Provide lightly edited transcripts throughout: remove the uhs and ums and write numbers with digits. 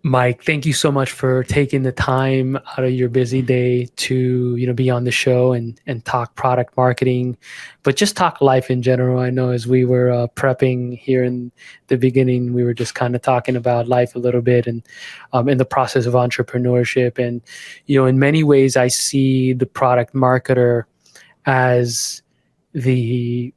Mike, thank you so much for taking the time out of your busy day to, be on the show and talk product marketing, but just talk life in general. I know as we were prepping here in the beginning, we were just kind of talking about life a little bit and in the process of entrepreneurship. And, in many ways, I see the product marketer as the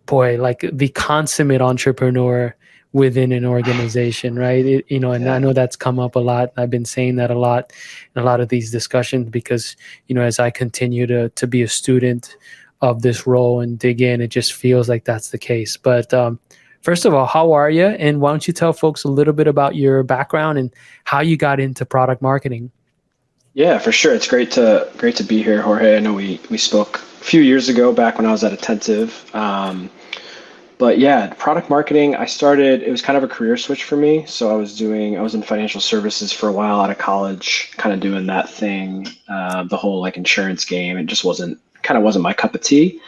like the consummate entrepreneur within an organization, right? And I Yeah. know that's come up a lot. I've been saying that a lot in a lot of these discussions because, as I continue to be a student of this role and dig in, it just feels like that's the case. But first of all, how are you? And why don't you tell folks a little bit about your background and how you got into product marketing? Yeah, for sure. It's great to be here, Jorge. I know we spoke a few years ago back when I was at Attentive. But yeah, product marketing, it was kind of a career switch for me. So I was in financial services for a while out of college, kind of doing that thing, the whole like insurance game. It just wasn't my cup of tea.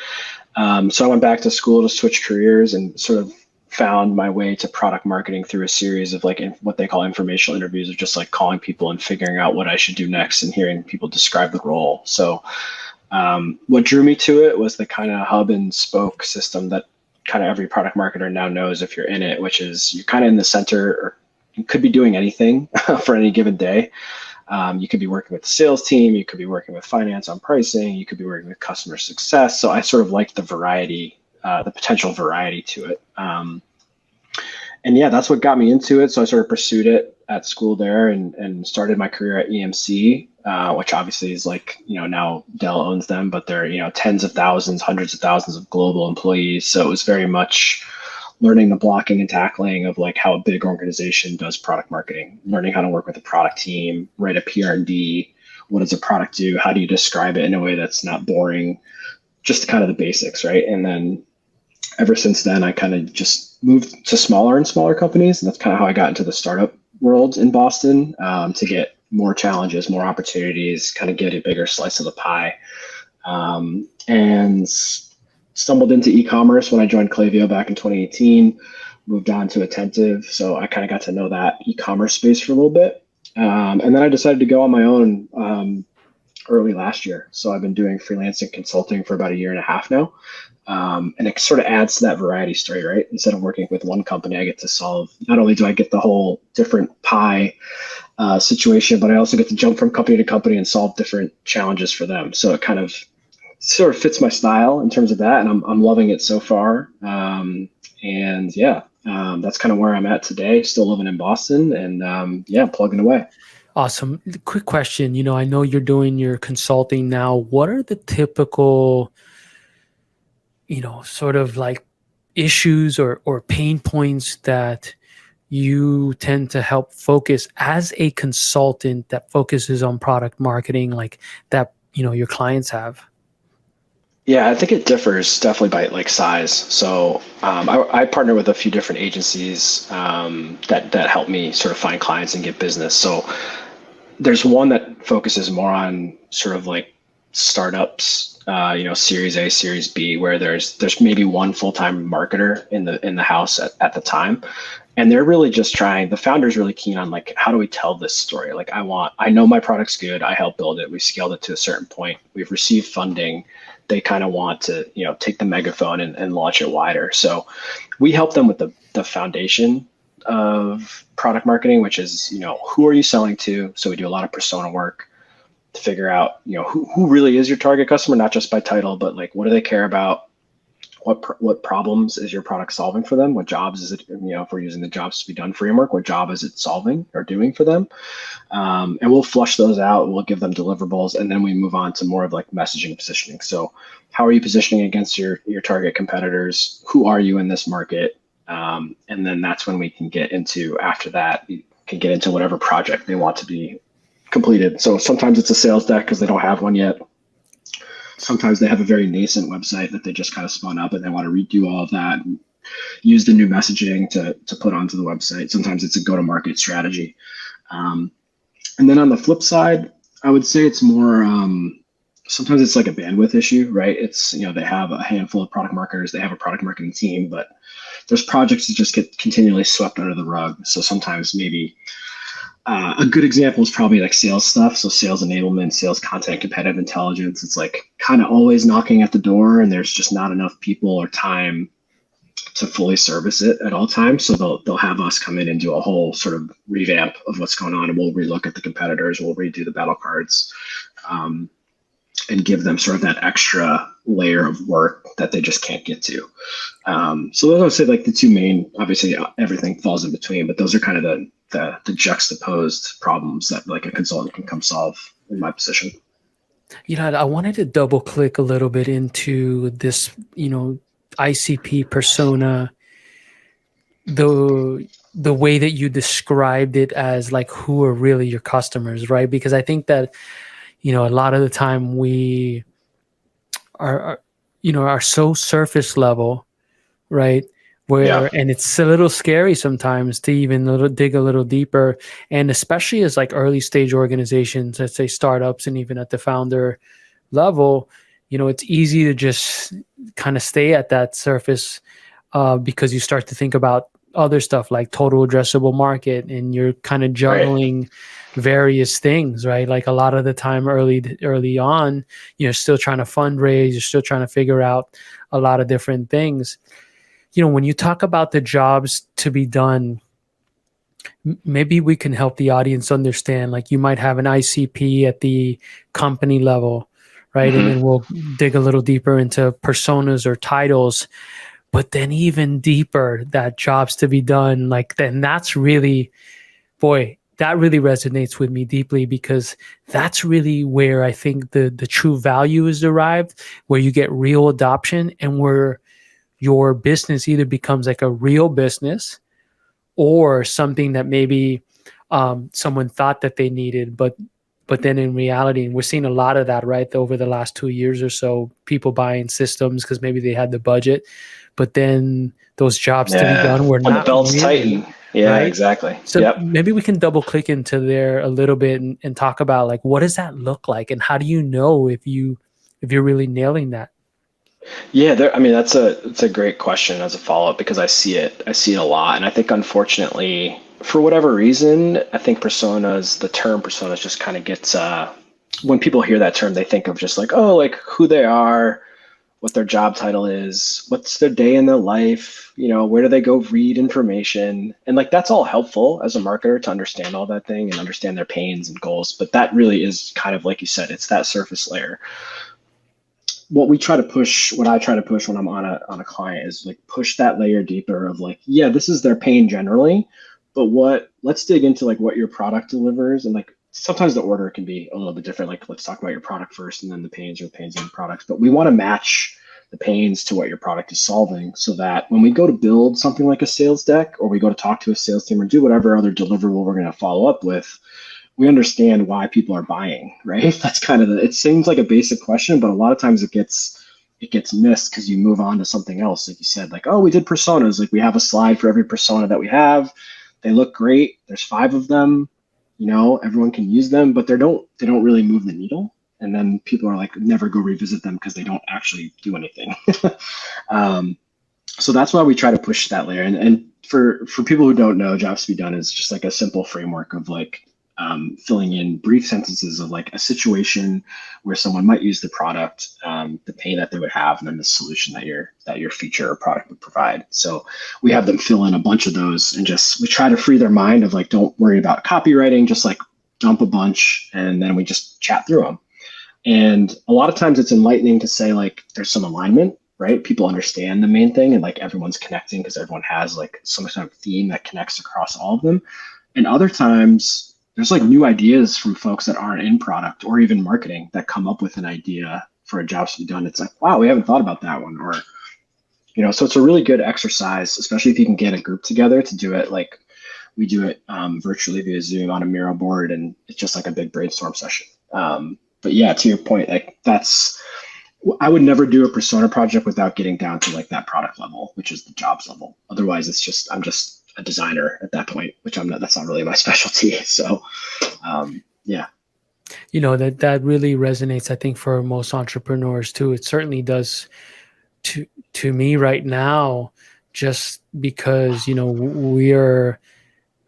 So I went back to school to switch careers and sort of found my way to product marketing through a series of what they call informational interviews, of just like calling people and figuring out what I should do next and hearing people describe the role. So what drew me to it was the kind of hub and spoke system that kind of every product marketer now knows if you're in it, which is you're kind of in the center, or you could be doing anything for any given day. You could be working with the sales team, you could be working with finance on pricing, you could be working with customer success. So I sort of liked the variety, the potential variety to it. And yeah, that's what got me into it. So I sort of pursued it at school there and started my career at EMC, which obviously is like, now Dell owns them, but they're, tens of thousands, hundreds of thousands of global employees. So it was very much learning the blocking and tackling of like how a big organization does product marketing, learning how to work with a product team, write a PR&D. What does a product do? How do you describe it in a way that's not boring? Just kind of the basics, right? And then ever since then, I kind of just moved to smaller and smaller companies. And that's kind of how I got into the startup world in Boston, to get more challenges, more opportunities, kind of get a bigger slice of the pie. And stumbled into e-commerce when I joined Klaviyo back in 2018, moved on to Attentive. So I kind of got to know that e-commerce space for a little bit. And then I decided to go on my own early last year. So I've been doing freelancing consulting for about a year and a half now. And it sort of adds to that variety story, right? Instead of working with one company, I get to solve, not only do I get the whole different pie situation, but I also get to jump from company to company and solve different challenges for them. So it kind of sort of fits my style in terms of that. And I'm loving it so far. And yeah, that's kind of where I'm at today, still living in Boston and yeah, plugging away. Awesome. Quick question. I know you're doing your consulting now. What are the typical, sort of like issues or pain points that you tend to help focus as a consultant that focuses on product marketing, like that, your clients have? Yeah, I think it differs definitely by like size. So I partner with a few different agencies that help me sort of find clients and get business. So there's one that focuses more on sort of like startups, Series A, Series B, where there's maybe one full-time marketer in the house at the time. And they're really just trying, the founder's really keen on like, how do we tell this story? Like I know my product's good. I helped build it. We scaled it to a certain point. We've received funding. They kind of want to, take the megaphone and launch it wider. So we help them with the foundation of product marketing, which is, who are you selling to? So we do a lot of persona work to figure out, who really is your target customer, not just by title, but like, what do they care about? What problems is your product solving for them? What jobs is it, if we're using the jobs to be done framework, what job is it solving or doing for them? And we'll flush those out. We'll give them deliverables, and then we move on to more of like messaging and positioning. So how are you positioning against your target competitors? Who are you in this market? And then that's when we can get into, after that, we can get into whatever project they want to be completed. So sometimes it's a sales deck because they don't have one yet. Sometimes they have a very nascent website that they just kind of spun up and they want to redo all of that and use the new messaging to put onto the website. Sometimes it's a go-to-market strategy. And then on the flip side, I would say it's more, sometimes it's like a bandwidth issue, right? It's, they have a handful of product marketers, they have a product marketing team, but there's projects that just get continually swept under the rug. So sometimes maybe A good example is probably like sales stuff. So sales enablement, sales content, competitive intelligence. It's like kind of always knocking at the door, and there's just not enough people or time to fully service it at all times. So they'll have us come in and do a whole sort of revamp of what's going on, and we'll relook at the competitors, we'll redo the battle cards, um, and give them sort of that extra layer of work that they just can't get to. So those I would say like the two main. Obviously, everything falls in between, but those are kind of the juxtaposed problems that like a consultant can come solve in my position. I wanted to double click a little bit into this, ICP persona, the way that you described it as like who are really your customers, right? Because I think that, a lot of the time we are so surface level, right? Yeah. And it's a little scary sometimes to even dig a little deeper. And especially as like early stage organizations, let's say startups, and even at the founder level, it's easy to just kind of stay at that surface, because you start to think about other stuff like total addressable market, and you're kind of Right. juggling various things, right? Like a lot of the time early on, you're still trying to fundraise, you're still trying to figure out a lot of different things. When you talk about the jobs to be done, maybe we can help the audience understand, like you might have an ICP at the company level, right? And Mm-hmm. then we'll dig a little deeper into personas or titles, but then even deeper, that jobs to be done, like then that's really, boy, that really resonates with me deeply, because that's really where I think the true value is derived, where you get real adoption, and where your business either becomes like a real business or something that maybe someone thought that they needed, but then in reality, and we're seeing a lot of that, right, over the last 2 years or so, people buying systems because maybe they had the budget, but then those jobs to be Yeah. done were When the not belts really, tighten. Yeah, right? exactly. So Yep. maybe we can double click into there a little bit, and talk about like what does that look like, and how do you know if you're really nailing that? Yeah, I mean it's a great question as a follow-up because I see it a lot, and I think unfortunately for whatever reason, I think the term personas just kind of gets when people hear that term, they think of just like, oh, like who they are, what their job title is, what's their day in their life, where do they go read information, and like that's all helpful as a marketer to understand all that thing and understand their pains and goals, but that really is kind of like you said, it's that surface layer. What I try to push when I'm on a client is like push that layer deeper of like, yeah, this is their pain generally, but let's dig into like what your product delivers, and like sometimes the order can be a little bit different. Like let's talk about your product first and then the pains, or the pains and the products. But we want to match the pains to what your product is solving, so that when we go to build something like a sales deck, or we go to talk to a sales team, or do whatever other deliverable we're going to follow up with, we understand why people are buying, right? That's kind of it seems like a basic question, but a lot of times it gets missed because you move on to something else. Like you said, like, oh, we did personas. Like we have a slide for every persona that we have. They look great. There's 5 of them. Everyone can use them, but they don't really move the needle. And then people are like, never go revisit them because they don't actually do anything. um, so that's why we try to push that layer. And for people who don't know, jobs to be done is just like a simple framework of like filling in brief sentences of like a situation where someone might use the product, the pain that they would have, and then the solution that your feature or product would provide. So we have them fill in a bunch of those, and just we try to free their mind of like, don't worry about copywriting, just like dump a bunch, and then we just chat through them. And a lot of times it's enlightening to say like there's some alignment, right? People understand the main thing, and like everyone's connecting because everyone has like some sort of theme that connects across all of them. And other times there's like new ideas from folks that aren't in product or even marketing that come up with an idea for a job to be done. It's like, wow, we haven't thought about that one. Or, so it's a really good exercise, especially if you can get a group together to do it. Like we do it virtually via Zoom on a Miro board, and it's just like a big brainstorm session. But yeah, to your point, like I would never do a persona project without getting down to like that product level, which is the jobs level. Otherwise, I'm just a designer at that point, which I'm not. That's not really my specialty. So, yeah. That really resonates, I think, for most entrepreneurs too. It certainly does to me right now, just because,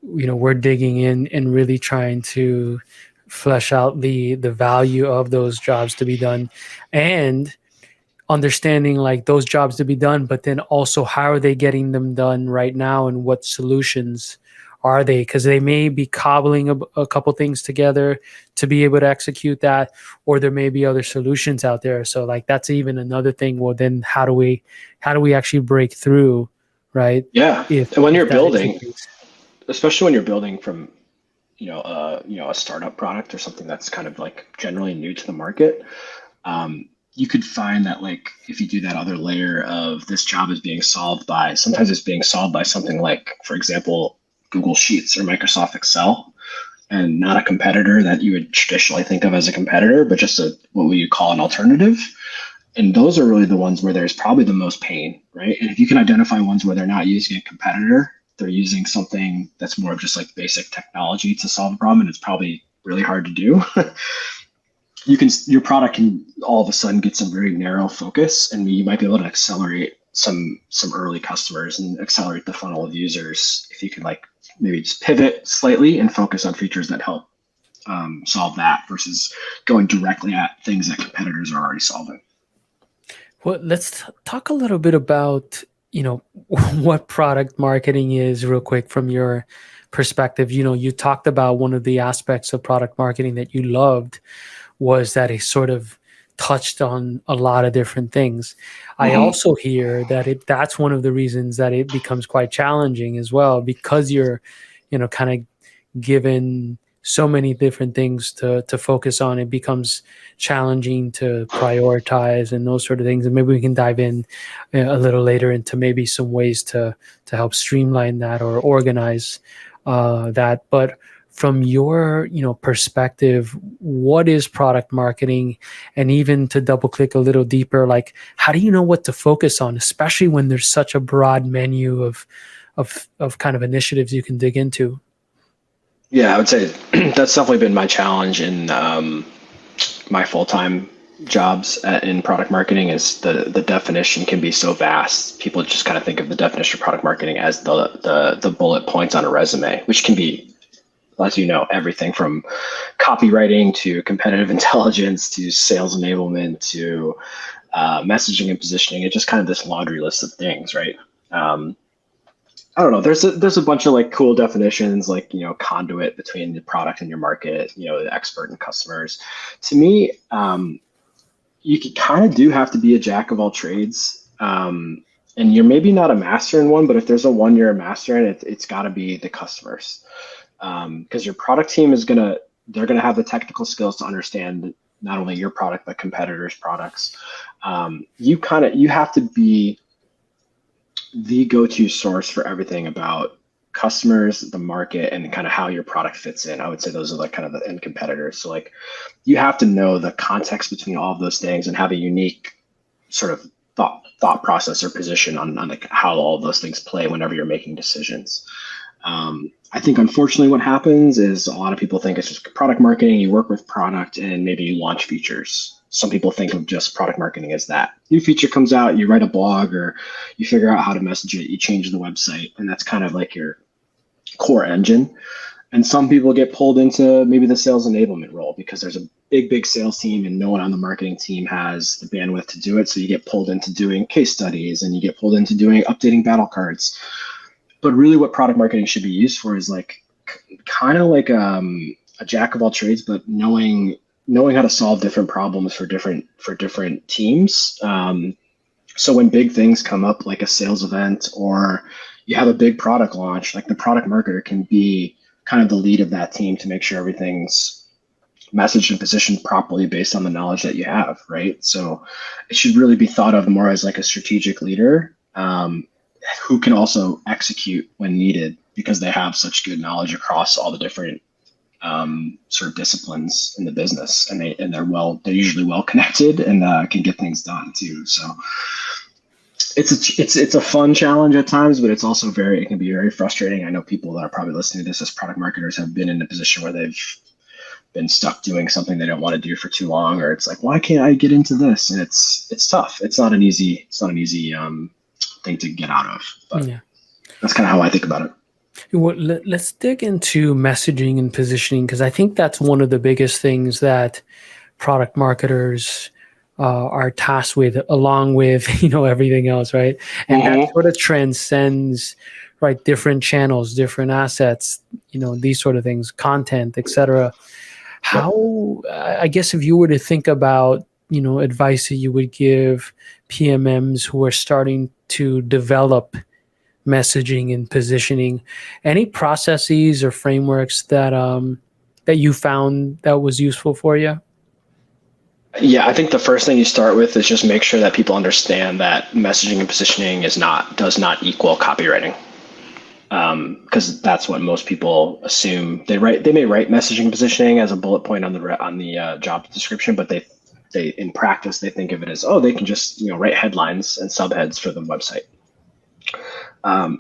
we're digging in and really trying to flesh out the value of those jobs to be done, and understanding like those jobs to be done, but then also how are they getting them done right now and what solutions are they? Because they may be cobbling a couple things together to be able to execute that, or there may be other solutions out there. So like that's even another thing. Well, then how do we actually break through, right? Yeah. If And when you're that is the building, case. especially when you're building from, a startup product or something that's kind of like generally new to the market, you could find that like if you do that other layer of this job is being solved by, sometimes it's being solved by something like, for example, Google Sheets or Microsoft Excel, and not a competitor that you would traditionally think of as a competitor, but just what would you call an alternative. And those are really the ones where there's probably the most pain, right? And if you can identify ones where they're not using a competitor, they're using something that's more of just like basic technology to solve a problem, and it's probably really hard to do. Your product can all of a sudden get some very narrow focus, and you might be able to accelerate some early customers and accelerate the funnel of users if you can like maybe just pivot slightly and focus on features that help solve that versus going directly at things that competitors are already solving. Well, let's talk a little bit about, what product marketing is real quick from your perspective. You talked about one of the aspects of product marketing that you loved was that it sort of touched on a lot of different things. I Mm-hmm. also hear that that's one of the reasons that it becomes quite challenging as well, because you're, kind of given so many different things to focus on. It becomes challenging to prioritize and those sort of things. And maybe we can dive in a little later into maybe some ways to help streamline that or organize that. But from your perspective, what is product marketing? And even to double click a little deeper, like how do you know what to focus on, especially when there's such a broad menu of kind of initiatives you can dig into? Yeah, I would say that's definitely been my challenge in my full-time jobs in product marketing is the definition can be so vast. People just kind of think of the definition of product marketing as the bullet points on a resume, which can be, as you know, everything from copywriting to competitive intelligence to sales enablement to messaging and positioning. It's just kind of this laundry list of things, right? I don't know. There's a bunch of like cool definitions, like conduit between the product and your market, the expert and customers. To me, you kind of do have to be a jack of all trades, and you're maybe not a master in one, but if there's a one you're a master in, it's got to be the customers, because your product team they're gonna have the technical skills to understand not only your product but competitors' products. You have to be the go-to source for everything about customers, the market, and kind of how your product fits in. I would say those are like kind of the end competitors. So like you have to know the context between all of those things and have a unique sort of thought process or position on like how all of those things play whenever you're making decisions. I think unfortunately what happens is a lot of people think it's just product marketing. You work with product and maybe you launch features. Some people think of just product marketing as that. New feature comes out, you write a blog or you figure out how to message it, you change the website, and that's kind of like your core engine. And some people get pulled into maybe the sales enablement role because there's a big sales team and no one on the marketing team has the bandwidth to do it. So you get pulled into doing case studies and you get pulled into doing updating battle cards. But really what product marketing should be used for is like kind of like a jack of all trades, but knowing how to solve different problems for different teams. So when big things come up, like a sales event or you have a big product launch, like the product marketer can be kind of the lead of that team to make sure everything's messaged and positioned properly based on the knowledge that you have, right? So it should really be thought of more as like a strategic leader who can also execute when needed because they have such good knowledge across all the different sort of disciplines in the business, and they're usually well connected and can get things done too. So it's a fun challenge at times, but it can be very frustrating. I know people that are probably listening to this as product marketers have been in a position where they've been stuck doing something they don't want to do for too long, or it's like, why can't I get into this? And it's tough. It's not an easy thing to get out of, but Yeah. that's kind of how I think about it. Well, let's dig into messaging and positioning, because I think that's one of the biggest things that product marketers are tasked with, along with everything else, right? And that Mm-hmm. sort of transcends, right, different channels, different assets, these sort of things, content, etc. Yep. How, I guess, if you were to think about advice that you would give PMMs who are starting to develop messaging and positioning, any processes or frameworks that you found that was useful for you? Yeah, I think the first thing you start with is just make sure that people understand that messaging and positioning does not equal copywriting. Because that's what most people assume. They may write messaging and positioning as a bullet point on the job description, but they in practice they think of it as, oh, they can just write headlines and subheads for the website.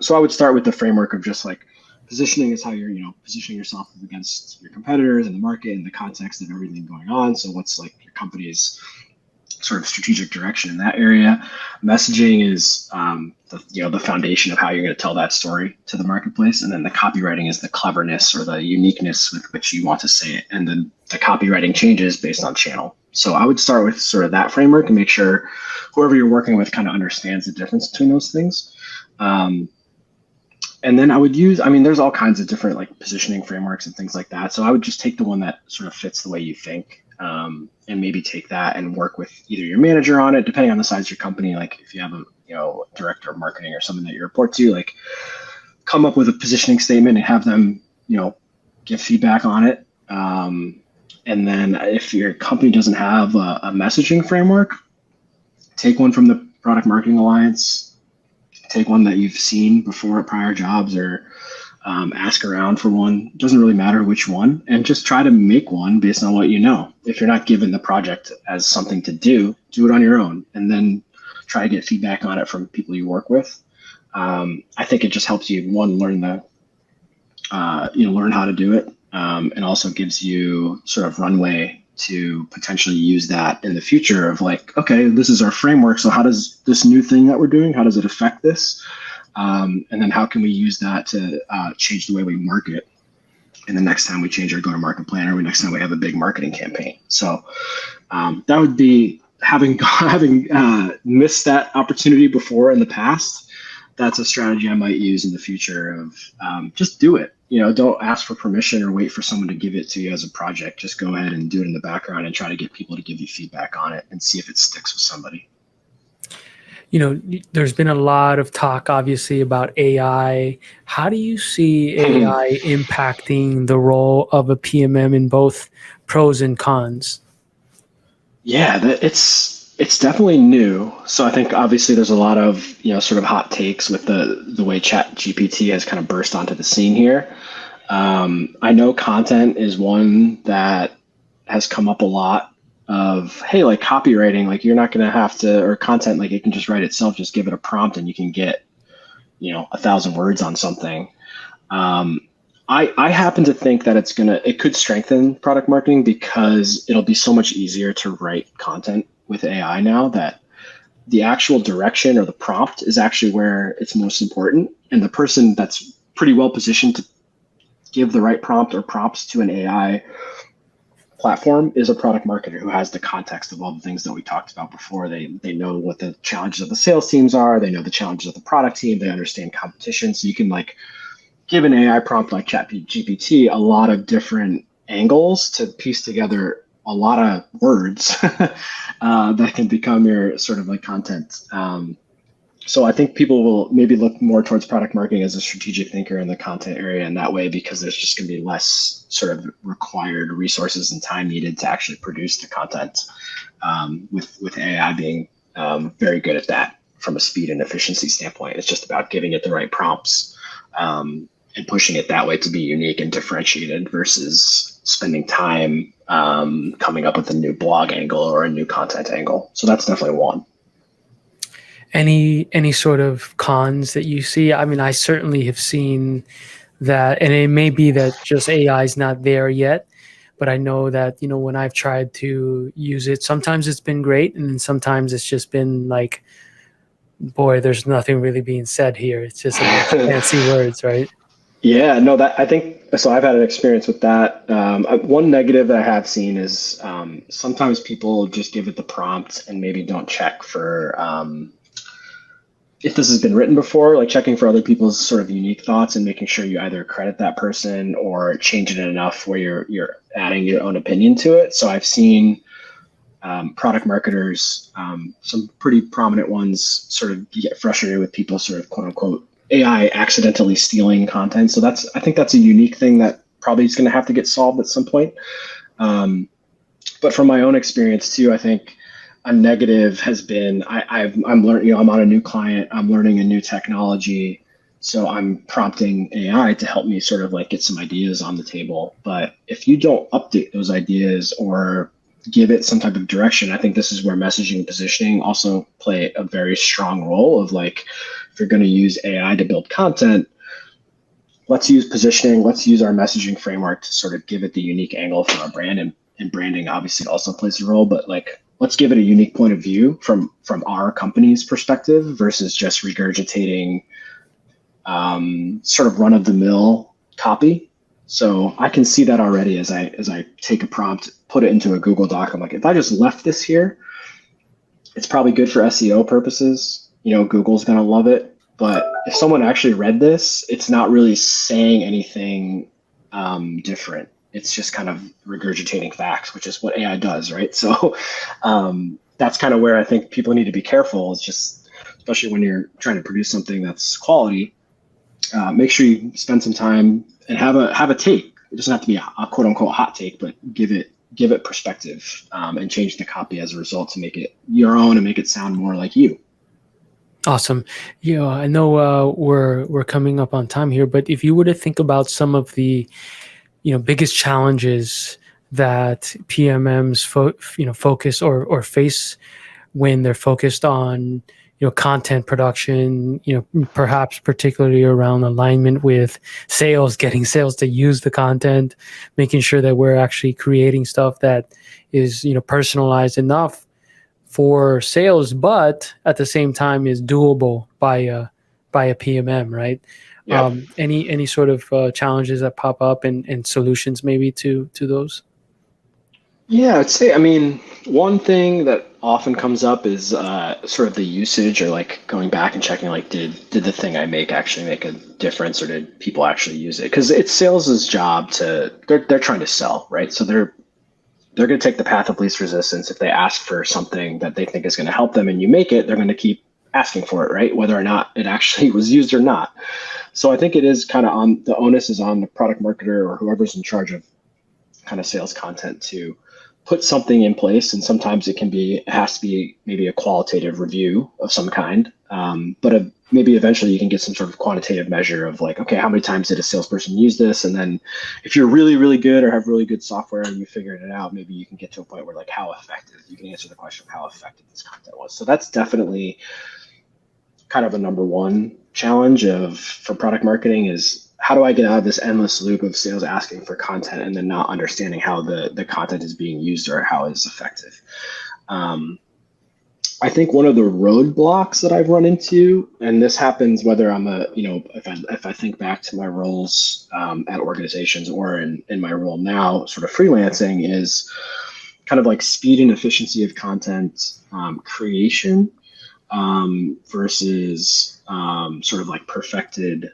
So I would start with the framework of just like positioning is how you're positioning yourself against your competitors in the market in the context of everything going on. So what's like your company's sort of strategic direction in that area. Messaging is the foundation of how you're going to tell that story to the marketplace, and then the copywriting is the cleverness or the uniqueness with which you want to say it, and then the copywriting changes based on channel. So I would start with sort of that framework and make sure whoever you're working with kind of understands the difference between those things. And then I would there's all kinds of different like positioning frameworks and things like that. So I would just take the one that sort of fits the way you think, and maybe take that and work with either your manager on it, depending on the size of your company. Like if you have a director of marketing or someone that you report to, like come up with a positioning statement and have them give feedback on it. And then if your company doesn't have a messaging framework, take one from the Product Marketing Alliance. Take one that you've seen before at prior jobs, or ask around for one. It doesn't really matter which one, and just try to make one based on what you know. If you're not given the project as something to do it on your own, and then try to get feedback on it from people you work with. I think it just helps you learn learn how to do it, and also gives you sort of runway to potentially use that in the future of like, okay, this is our framework. So how does this new thing that we're doing, how does it affect this? And then how can we use that to change the way we market? And the next time we change our go-to-market plan, or next time we have a big marketing campaign. So that would be having missed that opportunity before in the past. That's a strategy I might use in the future of just do it. Don't ask for permission or wait for someone to give it to you as a project. Just go ahead and do it in the background and try to get people to give you feedback on it and see if it sticks with somebody. There's been a lot of talk, obviously, about AI. How do you see AI impacting the role of a PMM in both pros and cons? Yeah, it's definitely new. So I think obviously there's a lot of sort of hot takes with the way Chat GPT has kind of burst onto the scene here. I know content is one that has come up a lot of, hey, like copywriting, like you're not going to have to, or content, like it can just write itself, just give it a prompt and you can get 1,000 words on something. I happen to think that it could strengthen product marketing because it'll be so much easier to write content with AI now, that the actual direction or the prompt is actually where it's most important. And the person that's pretty well positioned to give the right prompt or prompts to an AI platform is a product marketer who has the context of all the things that we talked about before. They know what the challenges of the sales teams are. They know the challenges of the product team. They understand competition. So you can like give an AI prompt like ChatGPT a lot of different angles to piece together a lot of words that can become your sort of like content. So I think people will maybe look more towards product marketing as a strategic thinker in the content area in that way, because there's just going to be less sort of required resources and time needed to actually produce the content, with AI being very good at that from a speed and efficiency standpoint. It's just about giving it the right prompts, and pushing it that way to be unique and differentiated versus spending time coming up with a new blog angle or a new content angle. So that's definitely one. Any sort of cons that you see? I mean, I certainly have seen that, and it may be that just AI is not there yet, but I know that, when I've tried to use it, sometimes it's been great, and sometimes it's just been like, boy, there's nothing really being said here. It's just a bunch of fancy words, right? Yeah, no, that I think so. I've had an experience with that. One negative that I have seen is sometimes people just give it the prompt and maybe don't check for if this has been written before, like checking for other people's sort of unique thoughts and making sure you either credit that person or change it enough where you're adding your own opinion to it. So I've seen product marketers, some pretty prominent ones, sort of get frustrated with people sort of quote unquote AI accidentally stealing content. So I think that's a unique thing that probably is going to have to get solved at some point. But from my own experience too, I think a negative has been I'm learning. I'm on a new client. I'm learning a new technology, so I'm prompting AI to help me sort of like get some ideas on the table. But if you don't update those ideas or give it some type of direction, I think this is where messaging and positioning also play a very strong role. Of like, if you're going to use AI to build content, let's use positioning. Let's use our messaging framework to sort of give it the unique angle for our brand, and branding obviously also plays a role, but like, let's give it a unique point of view from our company's perspective versus just regurgitating sort of run of the mill copy. So I can see that already as I take a prompt, put it into a Google Doc. I'm like, if I just left this here, it's probably good for SEO purposes. Google's going to love it. But if someone actually read this, it's not really saying anything different. It's just kind of regurgitating facts, which is what AI does, right? So that's kind of where I think people need to be careful. It's just, especially when you're trying to produce something that's quality, make sure you spend some time and have a take. It doesn't have to be a quote unquote hot take, but give it perspective and change the copy as a result to make it your own and make it sound more like you. Awesome. I know we're coming up on time here, but if you were to think about some of the biggest challenges that PMMs focus or face when they're focused on content production, perhaps particularly around alignment with sales, getting sales to use the content, making sure that we're actually creating stuff that is personalized enough for sales, but at the same time is doable by a PMM, right? Yep. Any sort of challenges that pop up and solutions maybe to those? Yeah, I'd say, I mean, one thing that often comes up is sort of the usage, or like going back and checking, like, did the thing I make actually make a difference, or did people actually use it? Because it's sales' job they're trying to sell, right? So they're going to take the path of least resistance. If they ask for something that they think is going to help them and you make it, they're going to keep asking for it, right? Whether or not it actually was used or not. So I think it is kind of the onus is on the product marketer or whoever's in charge of kind of sales content to put something in place. And sometimes it has to be maybe a qualitative review of some kind. But maybe eventually you can get some sort of quantitative measure of like, okay, how many times did a salesperson use this? And then if you're really, really good or have really good software and you figured it out, maybe you can get to a point where like how effective, you can answer the question of how effective this content was. So that's definitely kind of a number one challenge for product marketing is, how do I get out of this endless loop of sales asking for content and then not understanding how the content is being used or how it's effective? I think one of the roadblocks that I've run into, and this happens whether I'm if I think back to my roles at organizations or in my role now, sort of freelancing, is kind of like speed and efficiency of content creation versus sort of like perfected,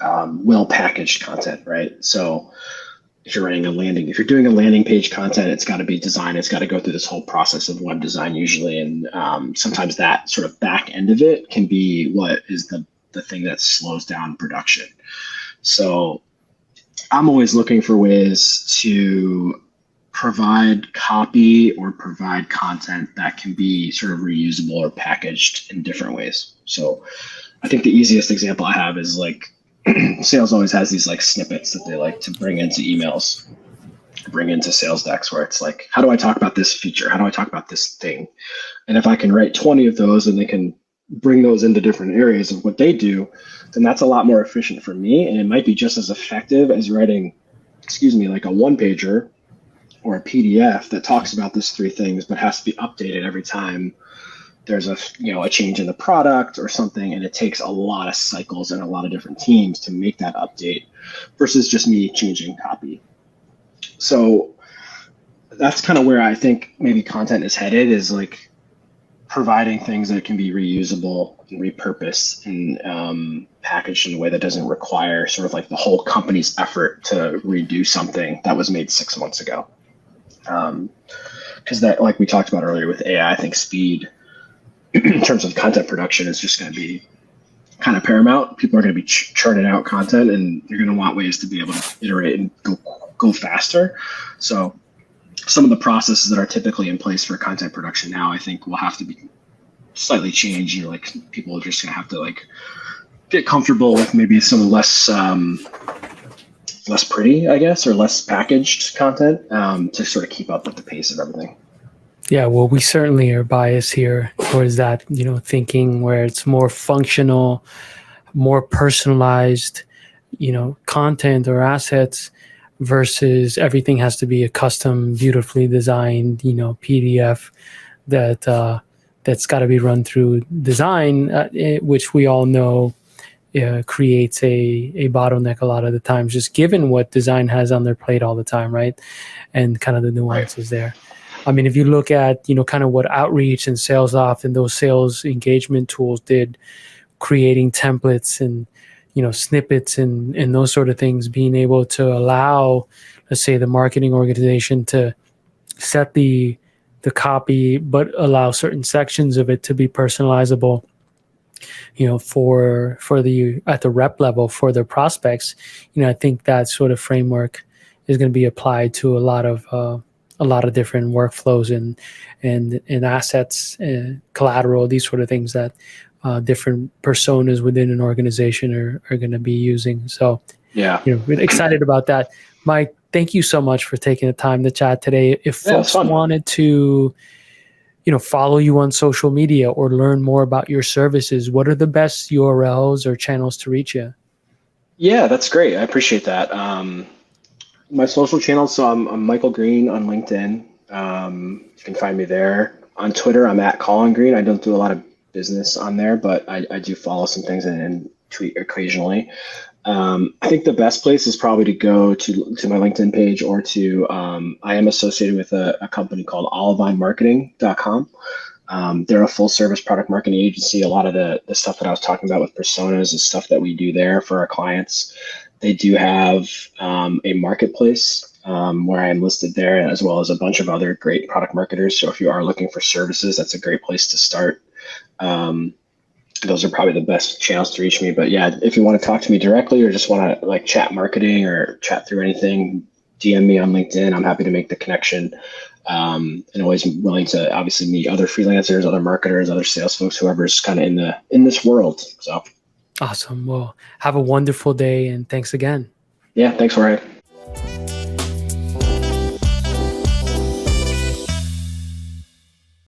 well-packaged content, right? So if you're doing a landing page content, it's got to be designed. It's got to go through this whole process of web design usually. And sometimes that sort of back end of it can be what is the thing that slows down production. So I'm always looking for ways to provide copy or provide content that can be sort of reusable or packaged in different ways. So I think the easiest example I have is like, sales always has these like snippets that they like to bring into emails, bring into sales decks, where it's like, how do I talk about this feature? How do I talk about this thing? And if I can write 20 of those and they can bring those into different areas of what they do, then that's a lot more efficient for me. And it might be just as effective as writing, like a one pager or a PDF that talks about these three things, but has to be updated every time there's a change in the product or something, and it takes a lot of cycles and a lot of different teams to make that update versus just me changing copy. So that's kind of where I think maybe content is headed, is like providing things that can be reusable and repurposed and packaged in a way that doesn't require sort of like the whole company's effort to redo something that was made 6 months ago. Because that, like we talked about earlier with AI, I think speed in terms of content production is just going to be kind of paramount. People are going to be churning out content, and you're going to want ways to be able to iterate and go faster. So some of the processes that are typically in place for content production now, I think, will have to be slightly changed. Like people are just going to have to like get comfortable with maybe some less pretty, I guess, or less packaged content to sort of keep up with the pace of everything. Yeah, well, we certainly are biased here towards that, thinking where it's more functional, more personalized, content or assets versus everything has to be a custom, beautifully designed, PDF that's got to be run through design, which we all know creates a bottleneck a lot of the times, just given what design has on their plate all the time, right? And kind of the nuances there. I mean, if you look at, kind of what Outreach and SalesLoft and those sales engagement tools did, creating templates and, snippets and those sort of things, being able to allow, let's say, the marketing organization to set the copy, but allow certain sections of it to be personalizable, for the at the rep level for their prospects. I think that sort of framework is going to be applied to a lot of different workflows and assets and collateral, these sort of things that different personas within an organization are going to be using. So yeah, really excited about that. Mike, thank you so much for taking the time to chat today. If folks wanted to, follow you on social media or learn more about your services, what are the best URLs or channels to reach you? Yeah, that's great. I appreciate that. My social channels, so I'm Michael Greene on LinkedIn. You can find me there. On Twitter, I'm at Colin Greene. I don't do a lot of business on there, but I do follow some things and tweet occasionally. I think the best place is probably to go to my LinkedIn page or to, I am associated with a company called olivinemarketing.com. They're a full service product marketing agency. A lot of the stuff that I was talking about with personas is stuff that we do there for our clients. They do have a marketplace where I am listed there, as well as a bunch of other great product marketers. So if you are looking for services, that's a great place to start. Those are probably the best channels to reach me. But yeah, if you want to talk to me directly or just want to like chat marketing or chat through anything, DM me on LinkedIn. I'm happy to make the connection. And always willing to obviously meet other freelancers, other marketers, other sales folks, whoever's kind of in this world. So awesome. Well, have a wonderful day and thanks again. Yeah, thanks, Jorge.